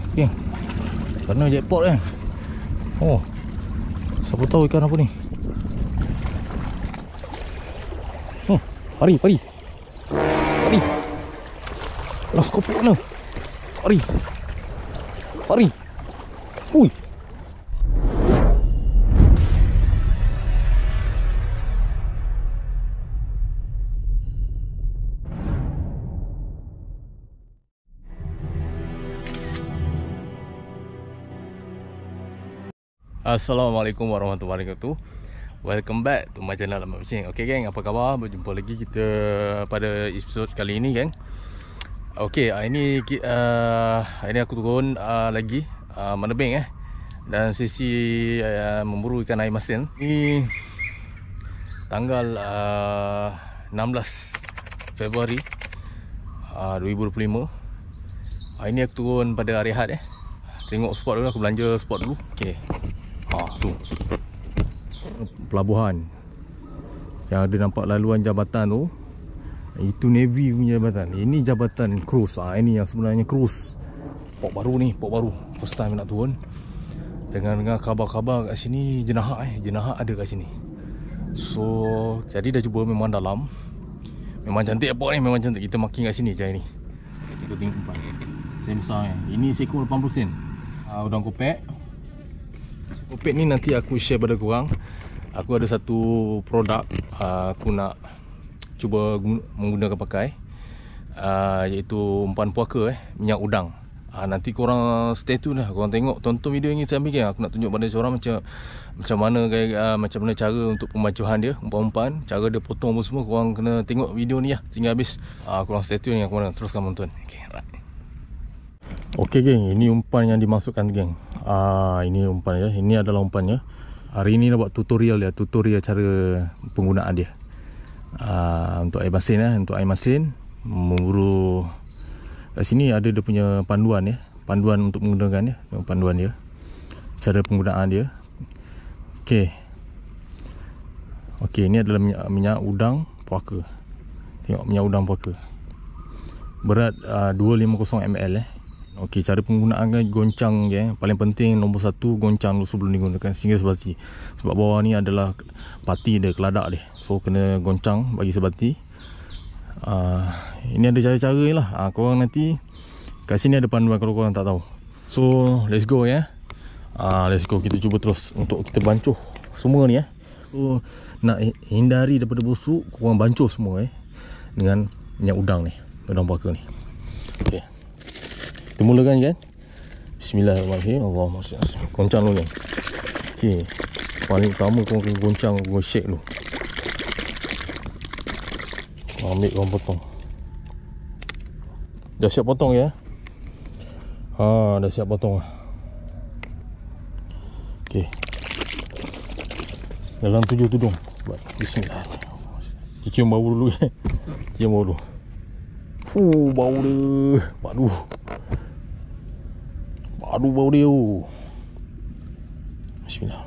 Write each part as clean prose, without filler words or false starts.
Okay. Karena jackpot kan. Oh, siapa tahu ikan apa ni. Pari. Lah skopik mana? Pari. Ui. Assalamualaikum warahmatullahi wabarakatuh. Welcome back to my channel Ahmad Fishing. Okay geng, apa khabar? Berjumpa lagi kita pada episod kali ini geng. Okay, ini aku turun lagi menebing dan sesi memburu ikan air masin. Ini tanggal 16 Februari 2025. Ini aku turun pada hari Ahad Tengok spot dulu, aku belanja spot dulu. Okay. Tu pelabuhan yang ada nampak laluan jabatan tu, itu Navy punya jabatan. Ini jabatan cruise. Ini yang sebenarnya cruise. Port baru. First time nak turun. Dengan khabar-khabar kat sini jenahak ada kat sini. So jadi dah cuba, memang dalam. Memang cantik port ni, memang cantik. Kita makin kat sini je ni. Kita tengok umpan. Sen besar Ini seekor 80 sen. Udang kopek. Kopek ni nanti aku share pada korang. Aku ada satu produk aku nak cuba menggunakan pakai, iaitu umpan puaka minyak udang. Nanti korang stay tune lah. Korang tengok, tonton video ni sampai kan. Aku nak tunjuk pada korang macam mana cara untuk pembacuhan dia, umpan-umpan, cara dia potong apa semua. Korang kena tengok video ni lah sehingga habis. Korang stay tune ni, korang teruskan menonton. Okay geng, ini umpan yang dimasukkan geng. Ini umpan ya. Ini adalah umpannya. Hari ini nak buat tutorial cara penggunaan dia. Untuk air masin untuk air masin memburu. Kat sini ada dia punya panduan panduan untuk menggunakan panduan dia, cara penggunaan dia. Okey, ini adalah minyak udang puaka. Tengok minyak udang puaka. Berat 250 ml Okey, cara penggunaan goncang paling penting nombor 1, goncang dulu sebelum digunakan sehingga sebati. Sebab bawah ni adalah pati dia, keladak dia. So kena goncang bagi sebati. Ini ada cara-cara ni lah. Korang nanti kat sini ada panduan kalau korang tak tahu. So let's go let's go, kita cuba terus untuk kita bancuh semua ni So nak hindari daripada busuk, korang bancuh semua dengan minyak udang ni, udang puaka ni. Okey, kita mulakan kan. Bismillahirrahmanirrahim. Allahumma salli alaihi wasallam. Goncang dulu kan. Okey, paling utama korang kena goncang, korang shake dulu. Ambil, korang potong. Dah siap potong dah siap potong. Okey, dalam 7 tudung. Bismillahirrahmanirrahim. Cium bau dulu cium bau dulu. Bau dia. Aduh, bau dia. Bismillah.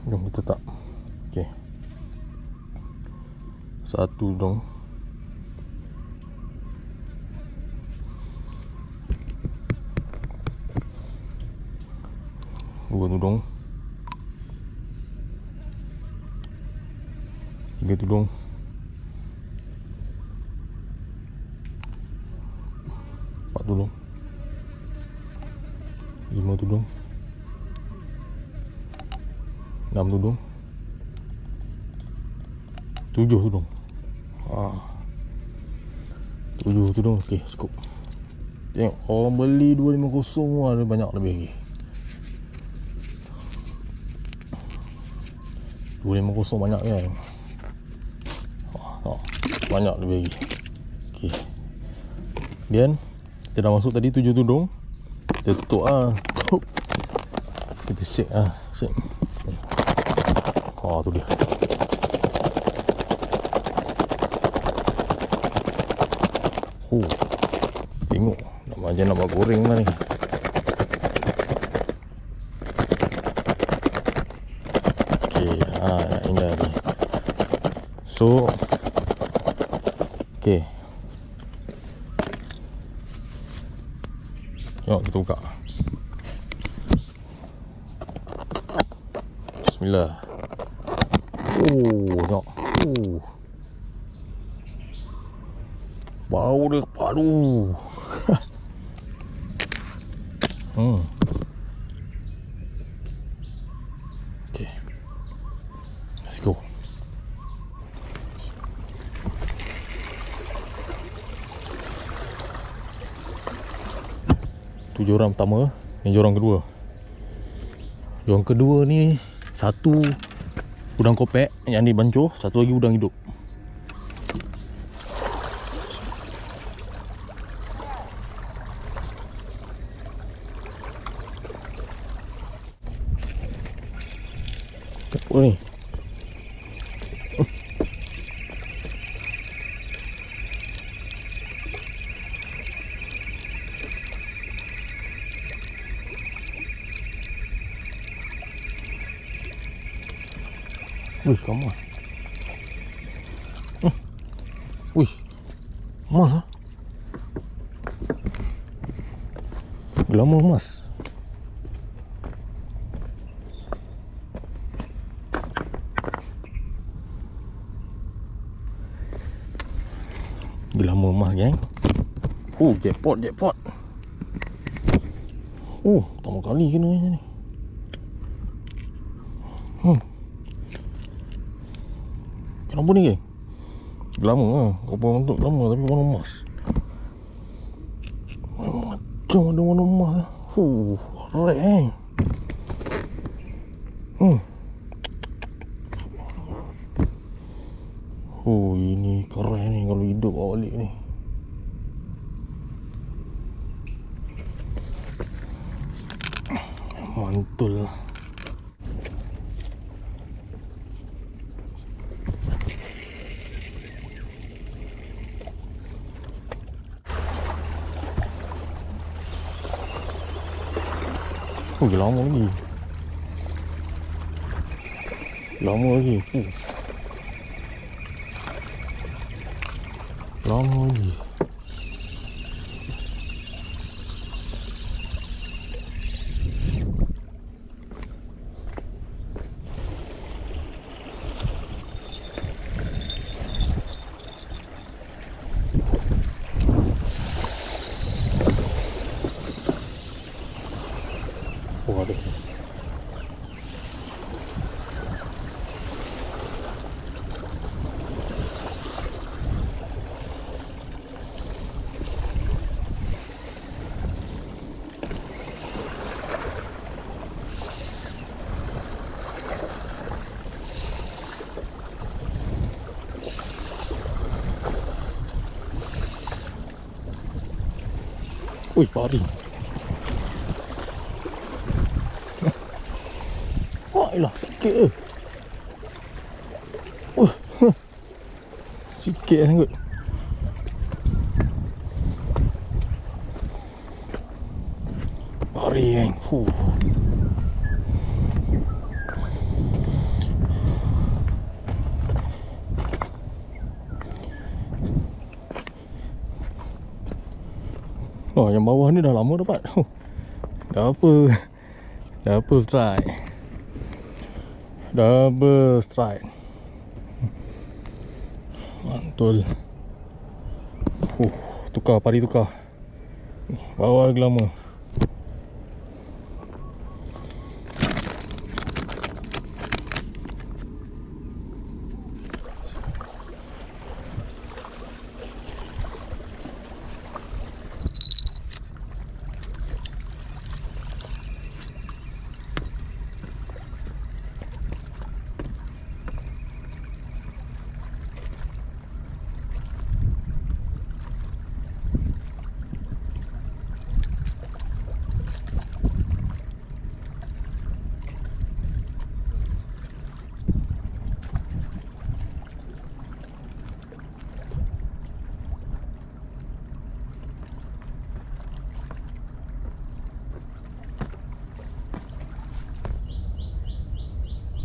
Jom kita tak. Okey. Satu dong. Dua tudung. 3 tudung. 4 tudung. 5 tudung. 6 tudung. 7 tudung. 7 tudung. Okey, cukup. Tengok, orang beli 250 ada banyak lebih lagi. 250 banyak kan. Banyak lebih lagi. Okey, kemudian kita dah masuk tadi 7 tudung. Kita tutup kita shake shake. Tu dia. Tengok nak buat goreng lah ni. Okey, indah ni. So okey, Tengok kita buka. Bismillah. Oh, tengok. Oh. Bau dia padu. Okay. Let's go. Tu joran pertama, ni joran kedua. Joran kedua ni satu udang kopek, yang ni bancuh, satu lagi udang hidup. Apa ni? Wih, kamu. Wih, emas ah. Lama emas. Lama emas, geng. Jackpot. Pertama kali kena ni. Kenapa ni, geng? Lama lah. Kapal bentuk lama tapi warna emas. Macam ada warna emas lah. Alright, geng. Ini keren ni kalau hidup bawa balik ni. Mantul lah. Lama lagi. Lama lagi. Lama lagi. Waduh. Ui, pari. Wah, sikit je. Sikit sangat. Pari, kan. Oh, yang bawah ni dah lama dapat. Double strike. Double strike. Mantul. Tukar, pari tukar. Bawah lagi lama.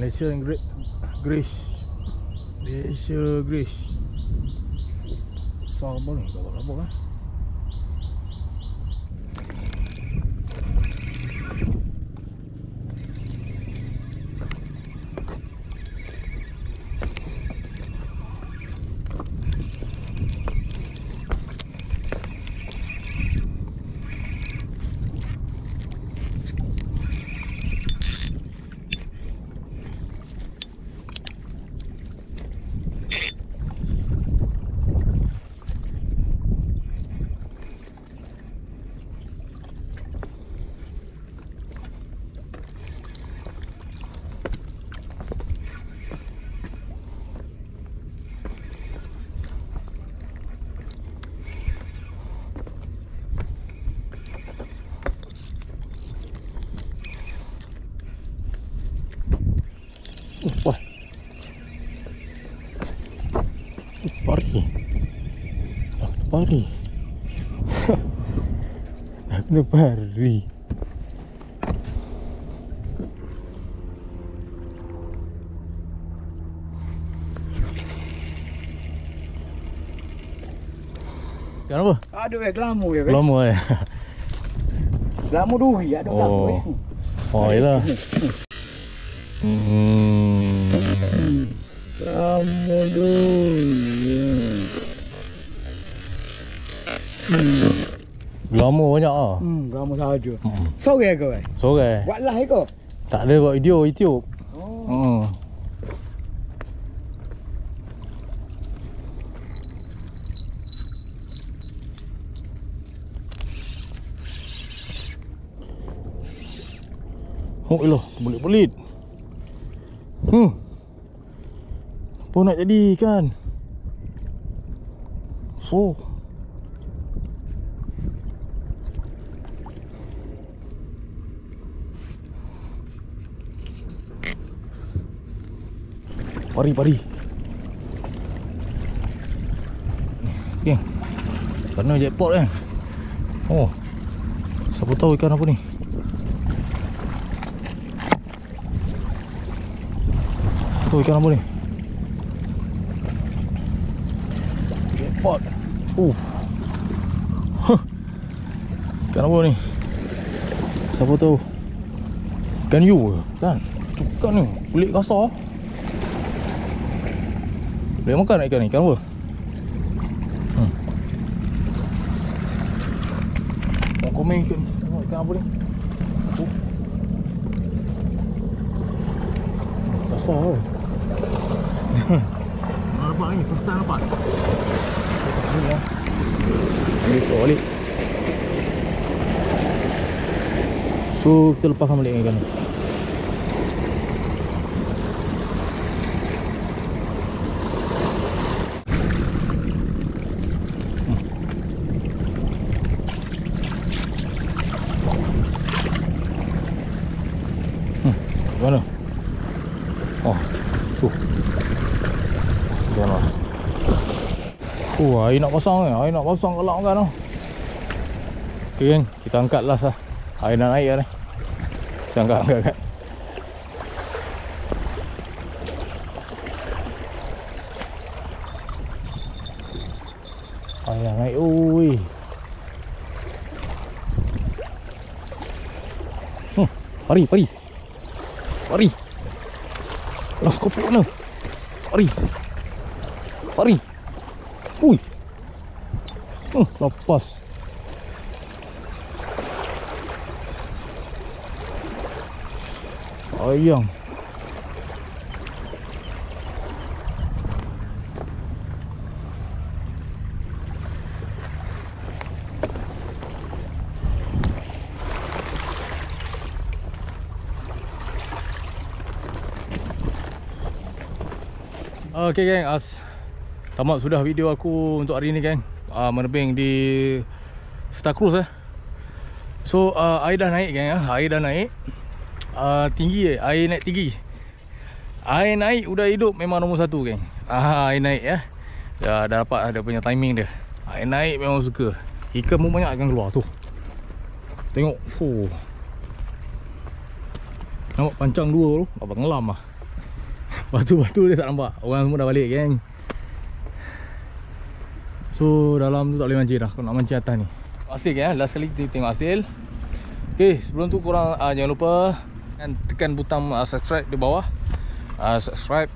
Malaysia Grace. Malaysia Grace. Besar apa ni? Dapat apa kan? Wah. Pari. Dah kena pari. Dah kena pari. Kenapa? Aduh gelamu ya. Lama Gelamu duri ada gelamu. Oh, yelah. Gelamu duri. Glamour banyak ah. Gelamu saja. Sore ke weh? Sore. Buat live ke? Tak ada buat video YouTube. Oh. Oh elah, belit-belit. Apa nak jadi kan? So pari. Okay. Sana jackpot kan. Oh. Siapa tahu ikan apa ni? Tu ikan apa ni? Jackpot. Ikan apa ni? Siapa tahu? Ikan you kan? Cukan ni, kulit kasar. Boleh makan ikan ni? Ikan apa? Mau komen ikan. Tengok ikan apa ni? Kasar tau. Nampak ni, first time nampak. Balik. So kita lepaskan balik ikan ni. Mana? Oh, tu. Jangan. Air nak pasang ni. Air nak pasang kelak kan tu. Okay geng, kita angkat last lah. Air nak naik lah ni. Kita angkat. Air nak naik. Ui. Pari. Lah skopok mana? Pari. Ui. Lepas. Ayang. Okay geng, tamat sudah video aku untuk hari ni geng. Menerbing di Star Cruise So air dah naik geng. Air dah naik tinggi air naik tinggi. Air naik udah hidup memang nombor satu geng. Air naik dah dapat ada punya timing dia. Air naik memang suka. Ikan pun banyak akan keluar tu. Tengok. Nampak pancang dua tu. Abang ngelam lah. Batu-batu dia tak nampak. Orang semua dah balik geng. So dalam tu tak boleh mancing dah. Kau nak mancing atas ni. Hasil geng. Last kali kita tengok hasil. Okay, sebelum tu korang jangan lupa tekan butang subscribe di bawah. Subscribe.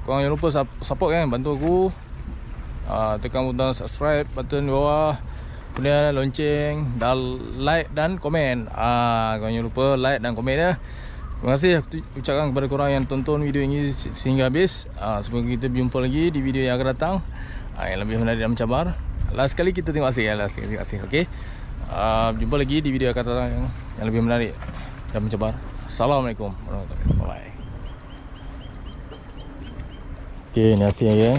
Korang jangan lupa support kan. Bantu aku. Tekan butang subscribe, button di bawah. Kemudian lonceng dan like dan komen. Korang jangan lupa like dan komen ya. Terima kasih aku ucapkan kepada korang yang tonton video ini sehingga habis. Semoga kita berjumpa lagi di video yang akan datang, yang lebih menarik dan mencabar. Last sekali kita tengok hasil. Terima kasih. Okay, jumpa lagi di video yang akan datang yang lebih menarik dan mencabar. Assalamualaikum warahmatullahi wabarakatuh. Okay, ni hasilnya ya.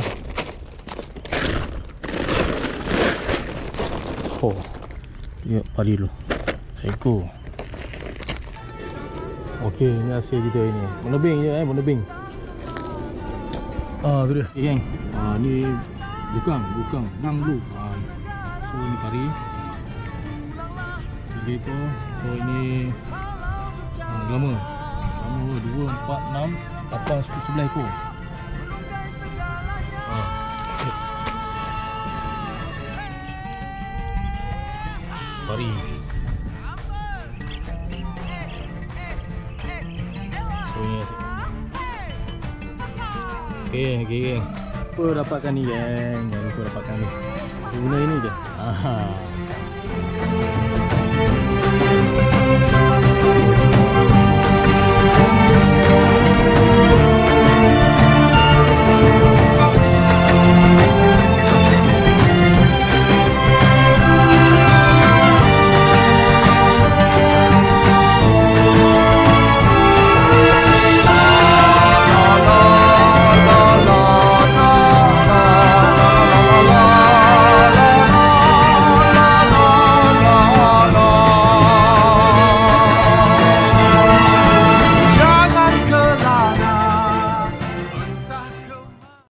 Ya, padi dulu. Seekor. Okey, ni hasil kita ini. Menebing je menebing. Tu dia. Okay, geng. Ni bukang nang dulu. So ni pari. 3 ekor. So ini lama 2, 4, 6, 8, 11 ekor. Pari. So ni Okay, geng. Apa dapatkan ni, geng? Jangan lupa dapatkan ni. Guna ini je.